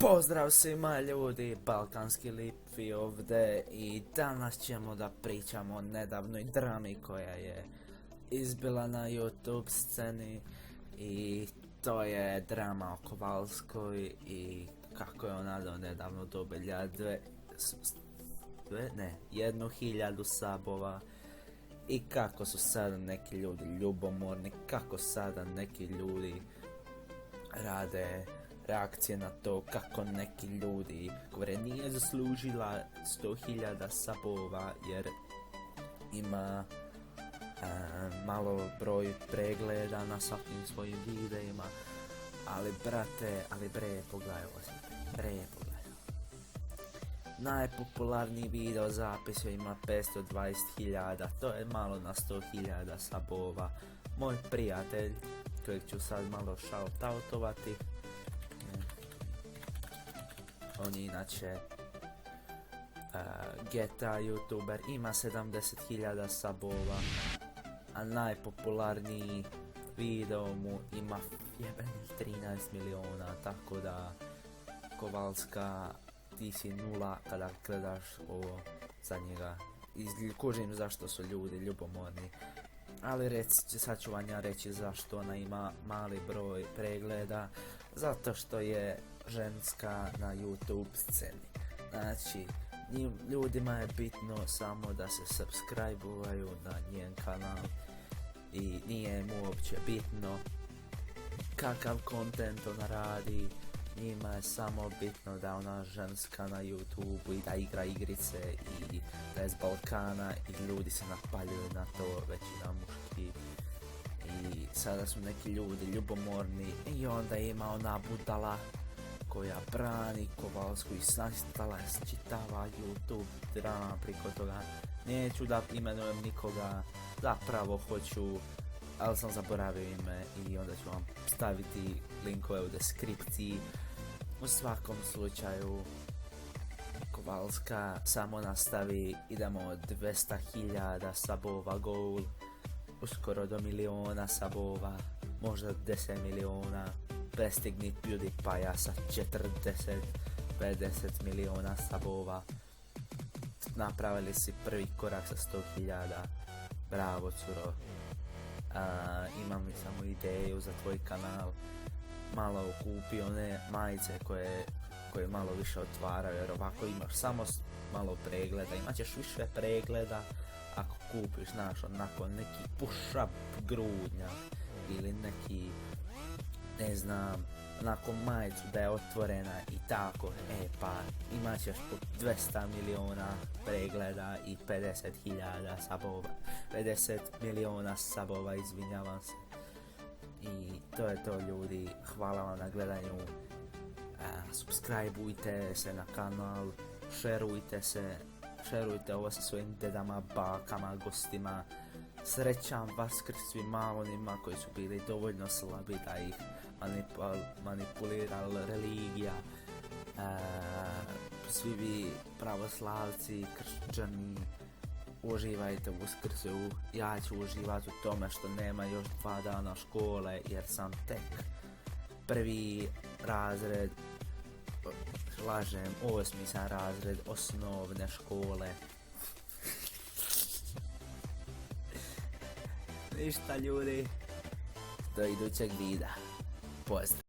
Pozdrav svima ljudi, Balkanski Lipi ovdje i danas ćemo da pričamo o nedavnoj drami koja je izbila na YouTube sceni i to je drama o Kovalskoj i kako je ona do nedavno dobila 1000 sabova i kako su sada neki ljudi ljubomorni, kako sada neki ljudi rade reakcije na to kako neki ljudi govore nije zaslužila 100.000 sabova jer ima malo broj pregleda na svakim svojim videima, ali brate, pogledaj ovo. Najpopularniji video zapis ima 520.000, to je malo na 100.000 sabova. Moj prijatelj, kojeg ću sad malo shoutoutovati, on je inače GTA youtuber, ima 70.000 sabova, a najpopularniji video mu ima jebenih 13 miliona, tako da Kovalska, ti si nula kada gledaš ovo za njega. Kužim zašto su ljudi ljubomorni, ali sad ću vam ja reći zašto ona ima mali broj pregleda. Zato što je ženska na YouTube sceni. Znači, ljudima je bitno samo da se subscribe-uvaju na njen kanal i nije im uopće bitno kakav content ona radi. Njima je samo bitno da ona ženska na YouTube i da igra igrice i da je s Balkana i ljudi se napaljuju na to, većina muški. I sada su neki ljudi ljubomorni i onda ima ona budala koja brani Kovalsku i nastala je čitava YouTube drama priko toga. Neću da imenujem nikoga, zapravo hoću, ali sam zaboravio ime i onda ću vam staviti linkove u deskripciji. U svakom slučaju, Kovalska samo nastavi, idemo od 200.000 sabova goal, uskoro do miliona sabova, možda 10 miliona, prestigni PewDiePie sa 40-50 miliona sabova. Napravili si prvi korak sa 100.000, bravo curo. Imam samo ideju za tvoj kanal, malo kupi one majice koje malo više otvaraju, jer ovako imaš samo malo pregleda, imat ćeš više pregleda ako kupiš, znaš, onako neki push-up grudnja ili neki, ne znam, onako majicu da je otvorena i tako, pa imat ćeš po 200 miliona pregleda i 50.000 sabova, 50 miliona sabova, izvinjavam se. I to je to ljudi, hvala vam na gledanju, subscribeujte se na kanal, šerujte ovo sa svojim dedama, bakama, gostima. Srećan Vaskrs svima onima koji su bili dovoljno slabi da ih manipulirala religija. Svi vi pravoslavci, kršćani, uživajte u Uskrsu. Ja ću uživati u tome što nema još 2 dana škole jer sam tek prvi razred, lažem, 8. sam razred osnovne škole. Ništa ljudi, do idućeg videa. Pozdrav.